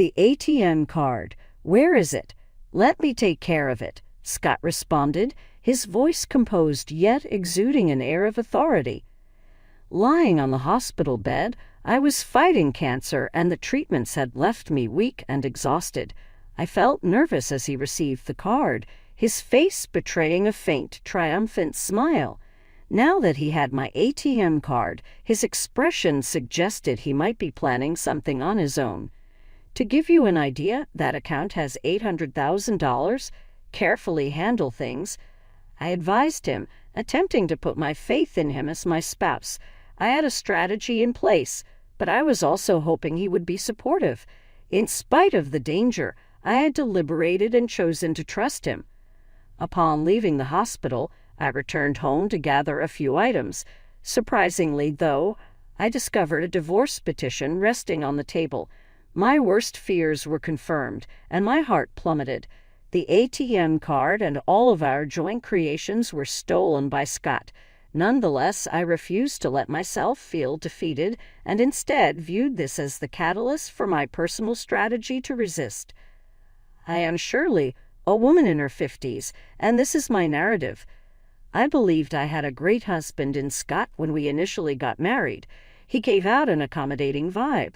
The ATM card. Where is it? Let me take care of it, Scott responded, his voice composed yet exuding an air of authority. Lying on the hospital bed, I was fighting cancer and the treatments had left me weak and exhausted. I felt nervous as he received the card, his face betraying a faint, triumphant smile. Now that he had my ATM card, his expression suggested he might be planning something on his own. To give you an idea, that account has $800,000. Carefully handle things. I advised him, attempting to put my faith in him as my spouse. I had a strategy in place, but I was also hoping he would be supportive. In spite of the danger, I had deliberated and chosen to trust him. Upon leaving the hospital, I returned home to gather a few items. Surprisingly, though, I discovered a divorce petition resting on the table. My worst fears were confirmed, and my heart plummeted. The ATM card and all of our joint creations were stolen by Scott. Nonetheless, I refused to let myself feel defeated and instead viewed this as the catalyst for my personal strategy to resist. I am Shirley, a woman in her 50s, and this is my narrative. I believed I had a great husband in Scott when we initially got married. He gave out an accommodating vibe.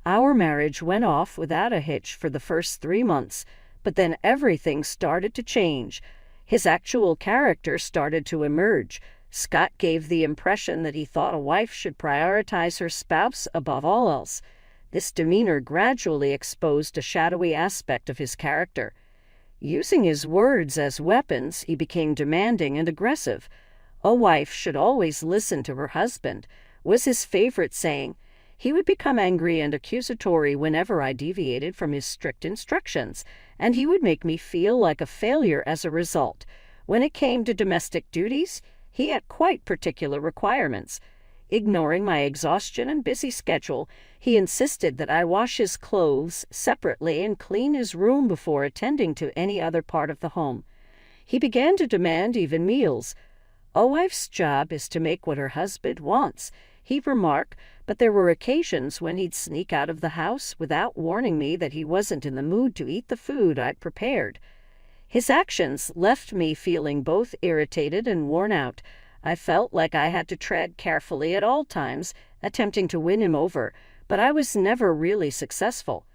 Our marriage went off without a hitch for the first 3 months, but then everything started to change. His actual character started to emerge. Scott gave the impression that he thought a wife should prioritize her spouse above all else. This demeanor gradually exposed a shadowy aspect of his character. Using his words as weapons, he became demanding and aggressive. A wife should always listen to her husband, was his favorite saying. He would become angry and accusatory whenever I deviated from his strict instructions, and he would make me feel like a failure as a result. When it came to domestic duties, he had quite particular requirements. Ignoring my exhaustion and busy schedule, he insisted that I wash his clothes separately and clean his room before attending to any other part of the home. He began to demand even meals. A wife's job is to make what her husband wants, he'd remark, but there were occasions when he'd sneak out of the house without warning me that he wasn't in the mood to eat the food I'd prepared. His actions left me feeling both irritated and worn out. I felt like I had to tread carefully at all times, attempting to win him over, but I was never really successful.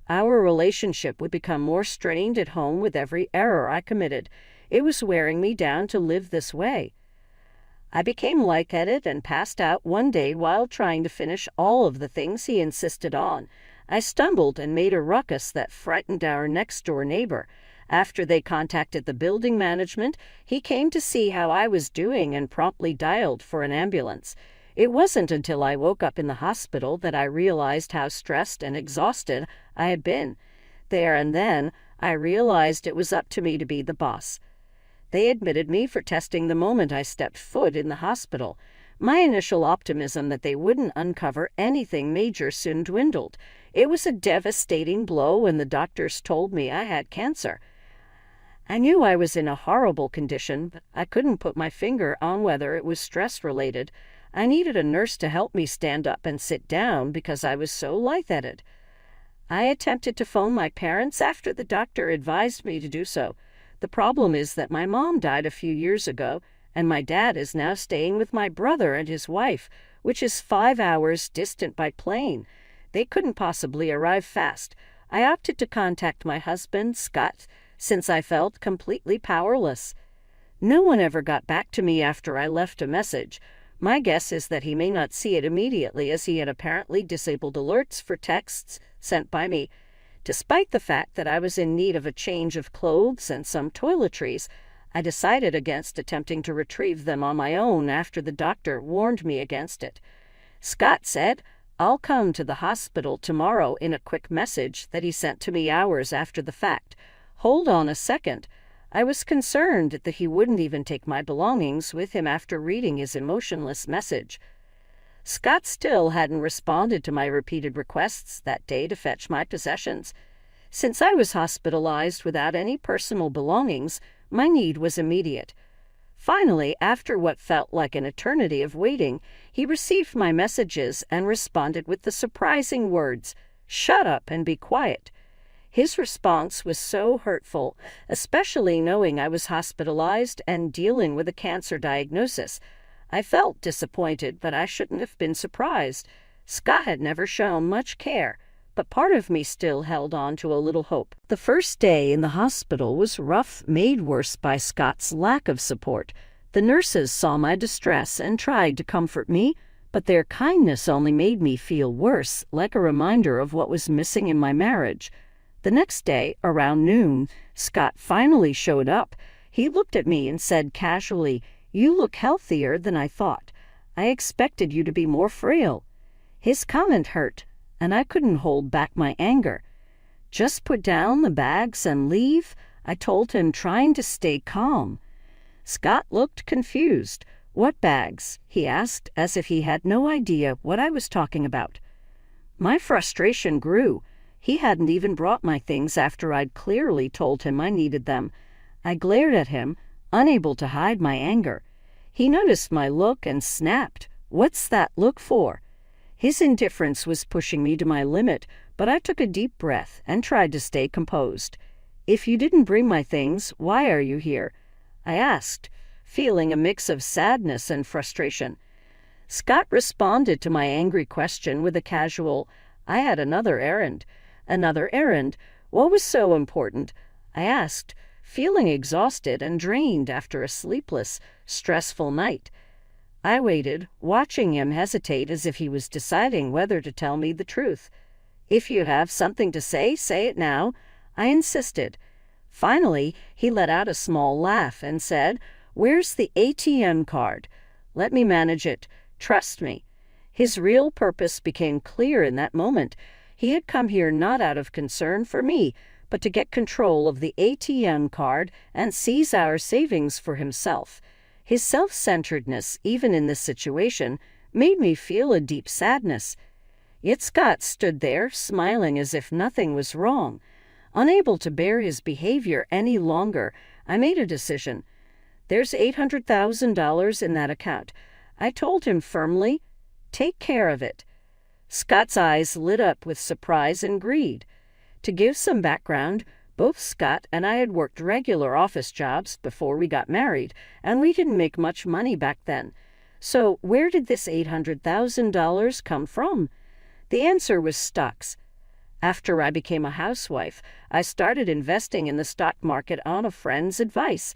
Our relationship would become more strained at home with every error I committed. It was wearing me down to live this way. I became lightheaded and passed out one day while trying to finish all of the things he insisted on. I stumbled and made a ruckus that frightened our next-door neighbor. After they contacted the building management, he came to see how I was doing and promptly dialed for an ambulance. It wasn't until I woke up in the hospital that I realized how stressed and exhausted I had been. There and then, I realized it was up to me to be the boss. They admitted me for testing the moment I stepped foot in the hospital. My initial optimism that they wouldn't uncover anything major soon dwindled. It was a devastating blow when the doctors told me I had cancer. I knew I was in a horrible condition, but I couldn't put my finger on whether it was stress-related. I needed a nurse to help me stand up and sit down because I was so lightheaded. I attempted to phone my parents after the doctor advised me to do so. The problem is that my mom died a few years ago, and my dad is now staying with my brother and his wife, which is 5 hours distant by plane. They couldn't possibly arrive fast. I opted to contact my husband, Scott, since I felt completely powerless. No one ever got back to me after I left a message. My guess is that he may not see it immediately, as he had apparently disabled alerts for texts sent by me. Despite the fact that I was in need of a change of clothes and some toiletries, I decided against attempting to retrieve them on my own after the doctor warned me against it. Scott said, "I'll come to the hospital tomorrow," in a quick message that he sent to me hours after the fact. Hold on a second. I was concerned that he wouldn't even take my belongings with him after reading his emotionless message. Scott still hadn't responded to my repeated requests that day to fetch my possessions. Since I was hospitalized without any personal belongings, my need was immediate. Finally, after what felt like an eternity of waiting, he received my messages and responded with the surprising words, "Shut up and be quiet." His response was so hurtful, especially knowing I was hospitalized and dealing with a cancer diagnosis. I felt disappointed, but I shouldn't have been surprised. Scott had never shown much care, but part of me still held on to a little hope. The first day in the hospital was rough, made worse by Scott's lack of support. The nurses saw my distress and tried to comfort me, but their kindness only made me feel worse, like a reminder of what was missing in my marriage. The next day, around noon, Scott finally showed up. He looked at me and said casually, "You look healthier than I thought. I expected you to be more frail." His comment hurt, and I couldn't hold back my anger. "Just put down the bags and leave," I told him, trying to stay calm. Scott looked confused. "What bags?" he asked, as if he had no idea what I was talking about. My frustration grew. He hadn't even brought my things after I'd clearly told him I needed them. I glared at him, unable to hide my anger. He noticed my look and snapped, "What's that look for?" His indifference was pushing me to my limit, but I took a deep breath and tried to stay composed. "If you didn't bring my things, why are you here?" I asked, feeling a mix of sadness and frustration. Scott responded to my angry question with a casual, "I had another errand." "Another errand? What was so important?" I asked, feeling exhausted and drained after a sleepless, stressful night. I waited, watching him hesitate as if he was deciding whether to tell me the truth. "If you have something to say it now," I insisted. Finally, he let out a small laugh and said, "Where's the ATM card? Let me manage it. Trust me." His real purpose became clear in that moment. He had come here not out of concern for me, but to get control of the ATM card and seize our savings for himself. His self-centeredness, even in this situation, made me feel a deep sadness. Yet Scott stood there, smiling as if nothing was wrong. Unable to bear his behavior any longer, I made a decision. "There's $800,000 in that account." I told him firmly, "Take care of it." Scott's eyes lit up with surprise and greed. To give some background, both Scott and I had worked regular office jobs before we got married, and we didn't make much money back then. So where did this $800,000 come from? The answer was stocks. After I became a housewife, I started investing in the stock market on a friend's advice.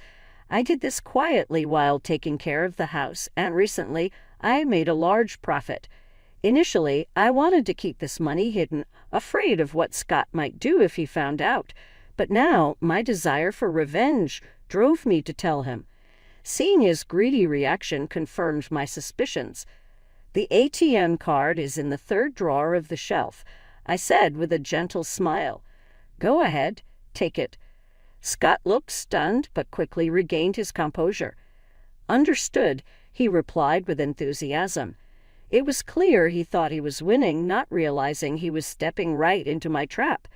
I did this quietly while taking care of the house, and recently I made a large profit. Initially, I wanted to keep this money hidden, afraid of what Scott might do if he found out. But now my desire for revenge drove me to tell him. Seeing his greedy reaction confirmed my suspicions. "The ATM card is in the third drawer of the shelf," I said with a gentle smile. "Go ahead, take it." Scott looked stunned but quickly regained his composure. "Understood," he replied with enthusiasm. It was clear he thought he was winning, not realizing he was stepping right into my trap.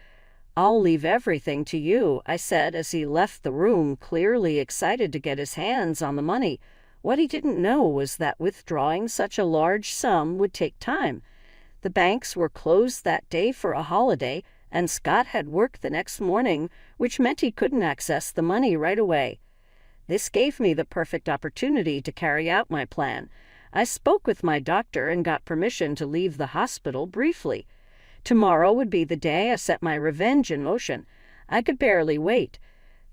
"I'll leave everything to you," I said as he left the room, clearly excited to get his hands on the money. What he didn't know was that withdrawing such a large sum would take time. The banks were closed that day for a holiday, and Scott had work the next morning, which meant he couldn't access the money right away. This gave me the perfect opportunity to carry out my plan. I spoke with my doctor and got permission to leave the hospital briefly. Tomorrow would be the day I set my revenge in motion. I could barely wait.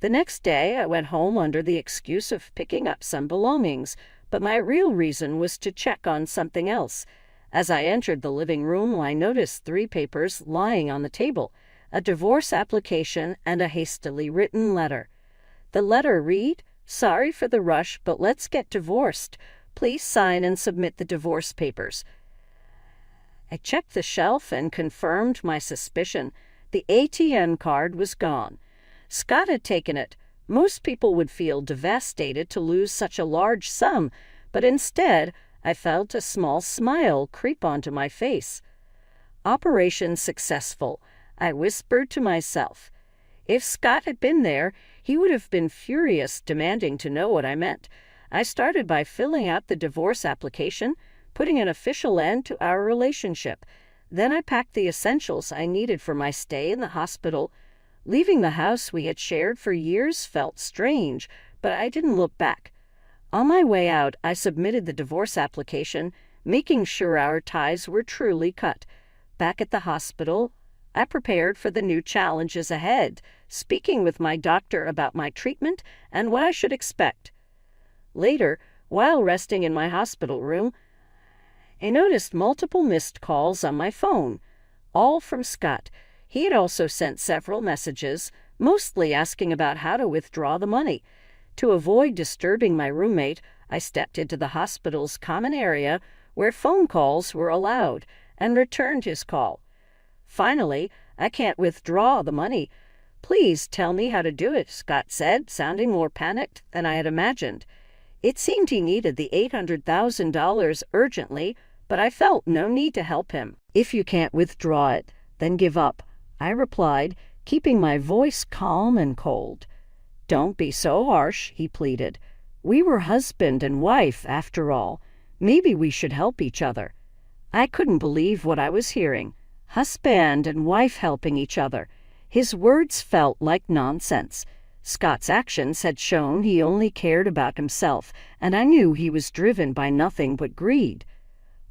The next day I went home under the excuse of picking up some belongings, but my real reason was to check on something else. As I entered the living room, I noticed 3 papers lying on the table, a divorce application and a hastily written letter. The letter read, "Sorry for the rush, but let's get divorced. Please sign and submit the divorce papers." I checked the shelf and confirmed my suspicion. The ATM card was gone. Scott had taken it. Most people would feel devastated to lose such a large sum, but instead, I felt a small smile creep onto my face. "Operation successful," I whispered to myself. If Scott had been there, he would have been furious, demanding to know what I meant. I started by filling out the divorce application, putting an official end to our relationship. Then I packed the essentials I needed for my stay in the hospital, Leaving the house we had shared for years felt strange, but I didn't look back. On my way out, I submitted the divorce application, making sure our ties were truly cut. Back at the hospital, I prepared for the new challenges ahead, speaking with my doctor about my treatment and what I should expect. Later, while resting in my hospital room, I noticed multiple missed calls on my phone, all from Scott. He had also sent several messages, mostly asking about how to withdraw the money. To avoid disturbing my roommate, I stepped into the hospital's common area where phone calls were allowed and returned his call. Finally, I can't withdraw the money. Please tell me how to do it, Scott said, sounding more panicked than I had imagined. It seemed he needed the $800,000 urgently, but I felt no need to help him. If you can't withdraw it, then give up, I replied, keeping my voice calm and cold. Don't be so harsh, he pleaded. We were husband and wife, after all. Maybe we should help each other. I couldn't believe what I was hearing. Husband and wife helping each other. His words felt like nonsense. Scott's actions had shown he only cared about himself, and I knew he was driven by nothing but greed.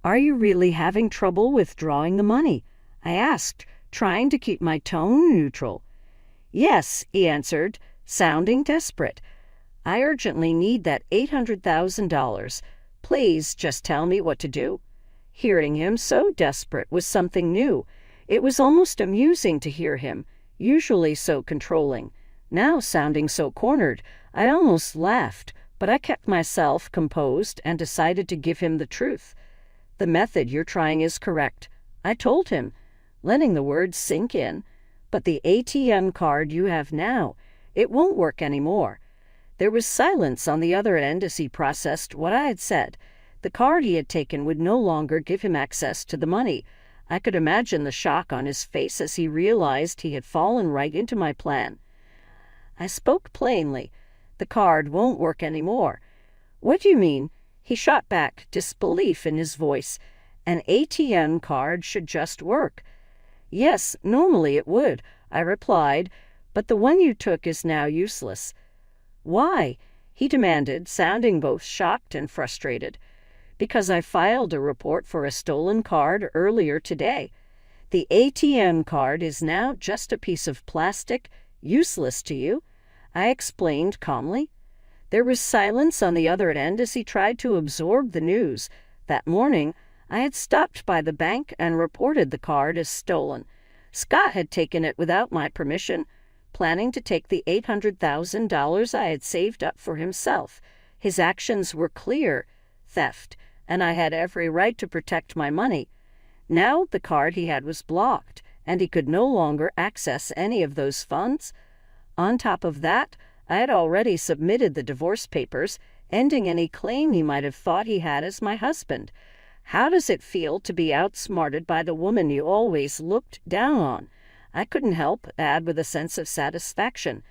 Are you really having trouble withdrawing the money? I asked, trying to keep my tone neutral. Yes, he answered, sounding desperate. I urgently need that $800,000. Please just tell me what to do. Hearing him so desperate was something new. It was almost amusing to hear him, usually so controlling. Now sounding so cornered, I almost laughed, but I kept myself composed and decided to give him the truth. The method you're trying is correct, I told him, letting the words sink in. But the ATM card you have now, it won't work anymore. There was silence on the other end as he processed what I had said. The card he had taken would no longer give him access to the money. I could imagine the shock on his face as he realized he had fallen right into my plan. I spoke plainly. The card won't work anymore. What do you mean? He shot back, disbelief in his voice. An ATM card should just work. Yes, normally it would, I replied, but the one you took is now useless. Why? He demanded, sounding both shocked and frustrated. Because I filed a report for a stolen card earlier today. The ATM card is now just a piece of plastic, useless to you, I explained calmly. There was silence on the other end as he tried to absorb the news. That morning, I had stopped by the bank and reported the card as stolen. Scott had taken it without my permission, planning to take the $800,000 I had saved up for himself. His actions were clear, theft, and I had every right to protect my money. Now the card he had was blocked, and he could no longer access any of those funds. On top of that, I had already submitted the divorce papers, ending any claim he might have thought he had as my husband. How does it feel to be outsmarted by the woman you always looked down on? I couldn't help add with a sense of satisfaction.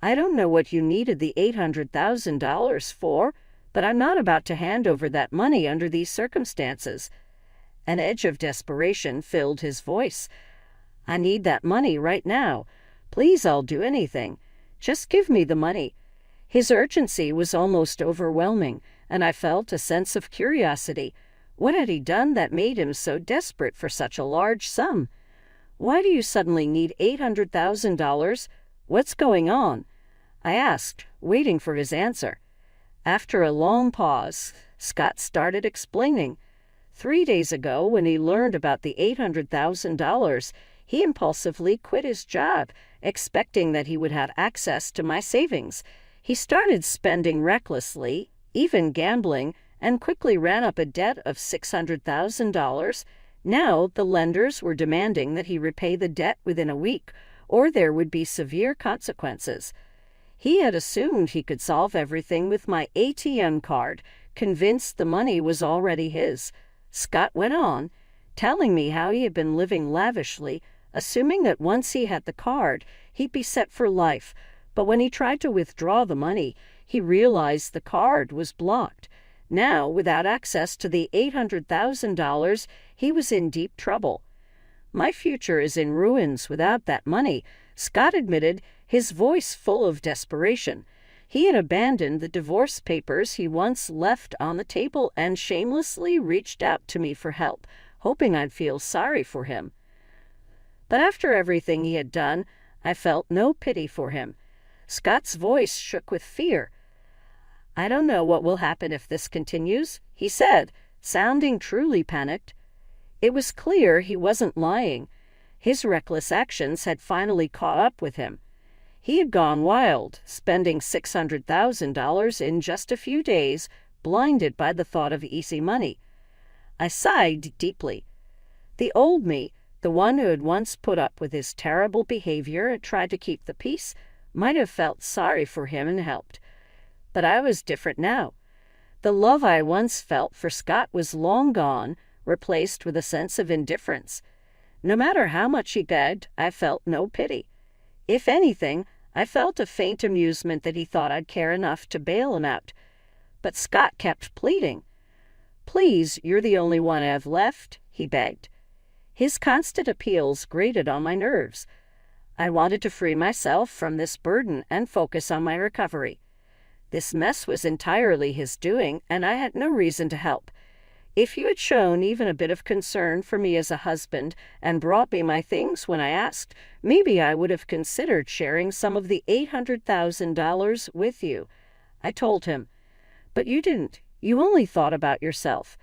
I don't know what you needed the $800,000 for, but I'm not about to hand over that money under these circumstances. An edge of desperation filled his voice. I need that money right now. Please, I'll do anything. Just give me the money. His urgency was almost overwhelming, and I felt a sense of curiosity. What had he done that made him so desperate for such a large sum? Why do you suddenly need $800,000? What's going on? I asked, waiting for his answer. After a long pause, Scott started explaining. 3 days ago, when he learned about the $800,000, he impulsively quit his job, expecting that he would have access to my savings. He started spending recklessly, even gambling, and quickly ran up a debt of $600,000. Now the lenders were demanding that he repay the debt within a week, or there would be severe consequences. He had assumed he could solve everything with my ATM card, convinced the money was already his. Scott went on, telling me how he had been living lavishly, assuming that once he had the card, he'd be set for life. But when he tried to withdraw the money, he realized the card was blocked. Now, without access to the $800,000, he was in deep trouble. My future is in ruins without that money, Scott admitted, his voice full of desperation. He had abandoned the divorce papers he once left on the table and shamelessly reached out to me for help, hoping I'd feel sorry for him. But after everything he had done, I felt no pity for him. Scott's voice shook with fear. "I don't know what will happen if this continues," he said, sounding truly panicked. It was clear he wasn't lying. His reckless actions had finally caught up with him. He had gone wild, spending $600,000 in just a few days, blinded by the thought of easy money. I sighed deeply. The old me, the one who had once put up with his terrible behavior and tried to keep the peace, might have felt sorry for him and helped. But I was different now. The love I once felt for Scott was long gone, replaced with a sense of indifference. No matter how much he begged, I felt no pity. If anything, I felt a faint amusement that he thought I'd care enough to bail him out. But Scott kept pleading. "Please, you're the only one I have left," he begged. His constant appeals grated on my nerves. I wanted to free myself from this burden and focus on my recovery. This mess was entirely his doing, and I had no reason to help. If you had shown even a bit of concern for me as a husband and brought me my things when I asked, maybe I would have considered sharing some of the $800,000 with you, I told him. But you didn't. You only thought about yourself.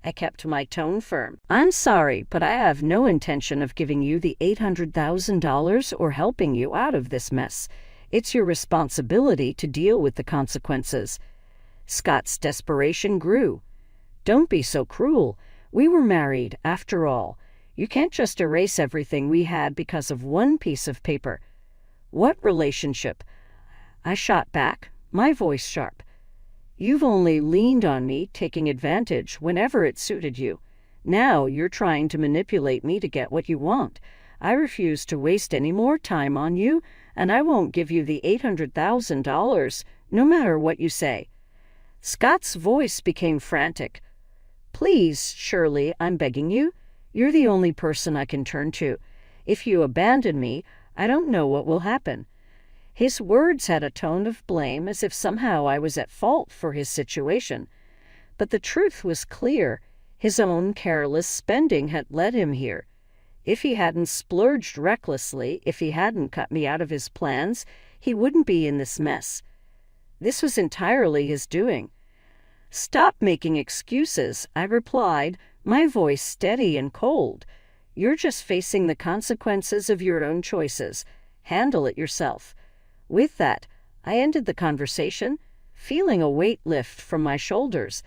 I kept my tone firm. "I'm sorry, but I have no intention of giving you the $800,000 or helping you out of this mess. It's your responsibility to deal with the consequences." Scott's desperation grew. "Don't be so cruel. We were married, after all. You can't just erase everything we had because of one piece of paper." "What relationship?" I shot back, my voice sharp. "You've only leaned on me, taking advantage whenever it suited you. Now you're trying to manipulate me to get what you want. I refuse to waste any more time on you, and I won't give you the $800,000, no matter what you say." Scott's voice became frantic. "Please, Shirley, I'm begging you. You're the only person I can turn to. If you abandon me, I don't know what will happen." His words had a tone of blame, as if somehow I was at fault for his situation. But the truth was clear. His own careless spending had led him here. If he hadn't splurged recklessly, if he hadn't cut me out of his plans, he wouldn't be in this mess. This was entirely his doing. "Stop making excuses," I replied, my voice steady and cold. "You're just facing the consequences of your own choices. Handle it yourself." With that, I ended the conversation, feeling a weight lift from my shoulders.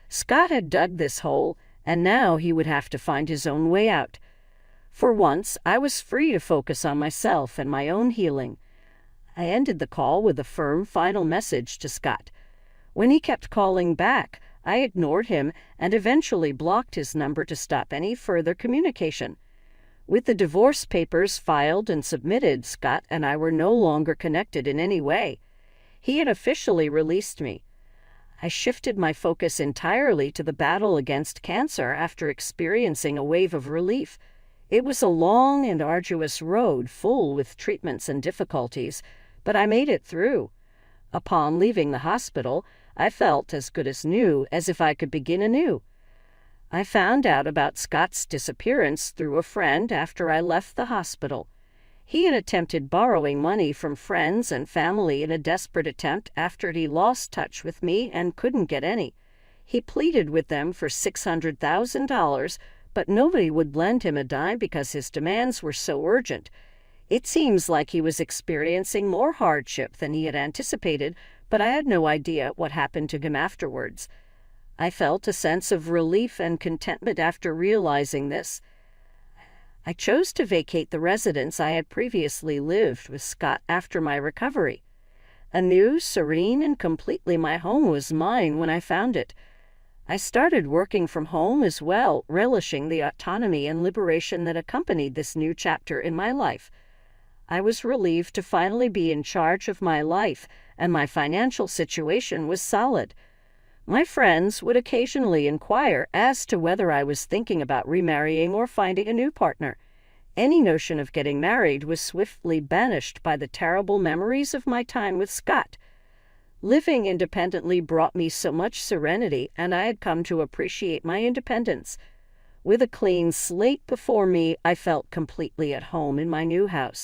Scott had dug this hole, and now he would have to find his own way out. For once, I was free to focus on myself and my own healing. I ended the call with a firm final message to Scott. When he kept calling back, I ignored him and eventually blocked his number to stop any further communication. With the divorce papers filed and submitted, Scott and I were no longer connected in any way. He had officially released me. I shifted my focus entirely to the battle against cancer after experiencing a wave of relief. It was a long and arduous road full with treatments and difficulties, but I made it through. Upon leaving the hospital, I felt as good as new, as if I could begin anew. I found out about Scott's disappearance through a friend after I left the hospital. He had attempted borrowing money from friends and family in a desperate attempt after he lost touch with me and couldn't get any. He pleaded with them for $600,000, but nobody would lend him a dime because his demands were so urgent. It seems like he was experiencing more hardship than he had anticipated, but I had no idea what happened to him afterwards. I felt a sense of relief and contentment after realizing this. I chose to vacate the residence I had previously lived with Scott after my recovery. A new, serene, and completely my home was mine when I found it. I started working from home as well, relishing the autonomy and liberation that accompanied this new chapter in my life. I was relieved to finally be in charge of my life, and my financial situation was solid. My friends would occasionally inquire as to whether I was thinking about remarrying or finding a new partner. Any notion of getting married was swiftly banished by the terrible memories of my time with Scott. Living independently brought me so much serenity, and I had come to appreciate my independence. With a clean slate before me, I felt completely at home in my new house.